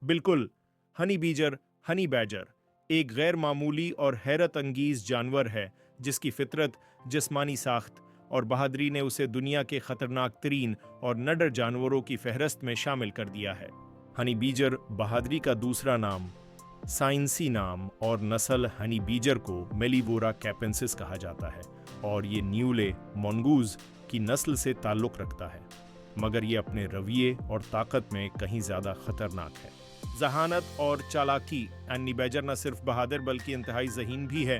बिल्कुल, Honey बीजर, honey badger एक गैर मामूली और हैरत अंगीज जानवर है जिसकी फितरत, जिस्मानी साख्त और बहादुरी ने उसे दुनिया के खतरनाक तरीन और नडर जानवरों की फहरस्त में शामिल कर दिया है। हनी बीजर बहादुरी का दूसरा नाम, साइंसी नाम और नस्ल हनी बीजर को मेलिवोरा कैपेंसिस कहा जाता है और ये न्यूले मोंगूज की नस्ल से ताल्लुक़ रखता है, मगर ये अपने रवैये और ताकत में कहीं ज़्यादा खतरनाक है। जहानत और चालाकी, हनी बैजर न सिर्फ बहादुर बल्कि इंतहाई ज़हीन भी है।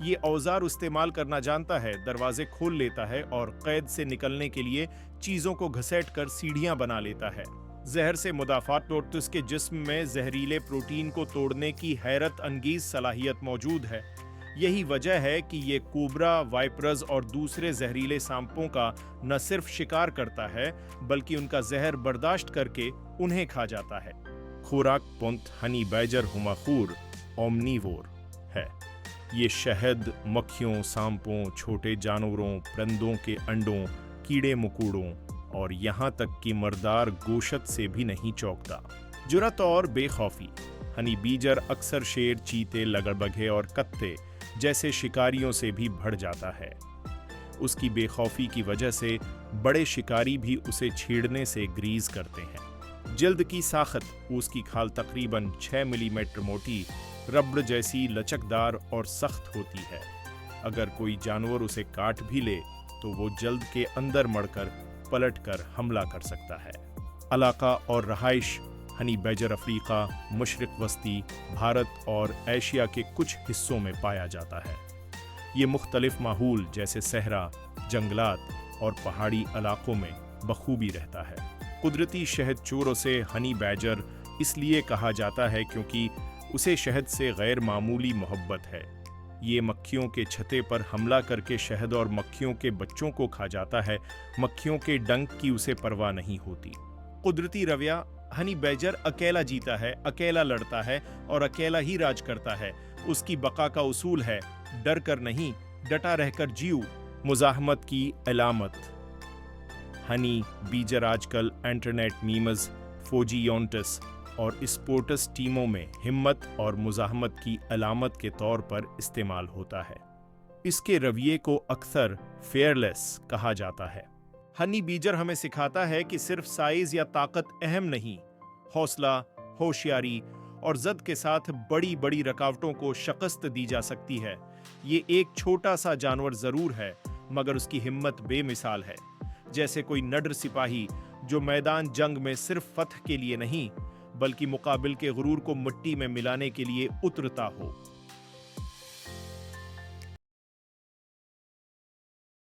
ये औजार इस्तेमाल करना जानता है, दरवाजे खोल लेता है और कैद से निकलने के लिए चीज़ों को घसीट कर सीढ़ियाँ बना लेता है। जहर से मुदाफ़ात तौर पर उसके जिस्म में जहरीले प्रोटीन को तोड़ने की हैरत अंगीज सलाहियत मौजूद है। यही वजह है कि ये कोबरा, वाइपर्स और दूसरे जहरीले सांपों का न सिर्फ शिकार करता है बल्कि उनका जहर बर्दाश्त करके उन्हें खा जाता है। खुराक पुंत हनी बैजर हुमाखूर ओमनीवोर है। ये शहद, मक्खियों, सांपों, छोटे जानवरों, परिंदों के अंडों, कीड़े मकोड़ों और यहाँ तक कि मर्दार गोशत से भी नहीं चौंकता। जुरत और बेखौफी, हनी बीजर अक्सर शेर, चीते, लगड़बगे और कत्ते जैसे शिकारियों से भी भड़ जाता है। उसकी बेखौफी की वजह से बड़े शिकारी भी उसे छेड़ने से ग्रीज करते हैं। जल्द की साख्त, उसकी खाल तकरीबन 6 मिलीमीटर मोटी, रबड़ जैसी लचकदार और सख्त होती है। अगर कोई जानवर उसे काट भी ले तो वो जल्द के अंदर मड़कर पलटकर हमला कर सकता है। इलाका और रहाइश, हनी बैजर अफ्रीका, मशरिक वस्ती, भारत और एशिया के कुछ हिस्सों में पाया जाता है। ये मुख्तलिफ माहौल जैसे सहरा, जंगलात और पहाड़ी इलाकों में बखूबी रहता है। कुदरती शहद चोरों से हनी बैजर इसलिए कहा जाता है क्योंकि उसे शहद से गैर मामूली मोहब्बत है। ये मक्खियों के छत्ते पर हमला करके शहद और मक्खियों के बच्चों को खा जाता है। मक्खियों के डंक की उसे परवाह नहीं होती। कुदरती रवैया, हनी बैजर अकेला जीता है, अकेला लड़ता है और अकेला ही राज करता है। उसकी बका का उसूल है डर कर नहीं, डटा रहकर जियो, मुजाहमत की अलामत। हनी बीजर आजकल इंटरनेट मीम्स, फौजी योंटस और स्पोर्ट्स टीमों में हिम्मत और मुजाहमत की अलामत के तौर पर इस्तेमाल होता है। इसके रवैये को अक्सर फेयरलेस कहा जाता है। हनी बीजर हमें सिखाता है कि सिर्फ साइज या ताकत अहम नहीं, हौसला, होशियारी और जद के साथ बड़ी बड़ी रुकावटों को शिकस्त दी जा सकती है। ये एक छोटा सा जानवर जरूर है मगर उसकी हिम्मत बेमिसाल है, जैसे कोई नडर सिपाही जो मैदान जंग में सिर्फ फतह के लिए नहीं बल्कि मुकाबिल के गुरूर को मिट्टी में मिलाने के लिए उतरता हो।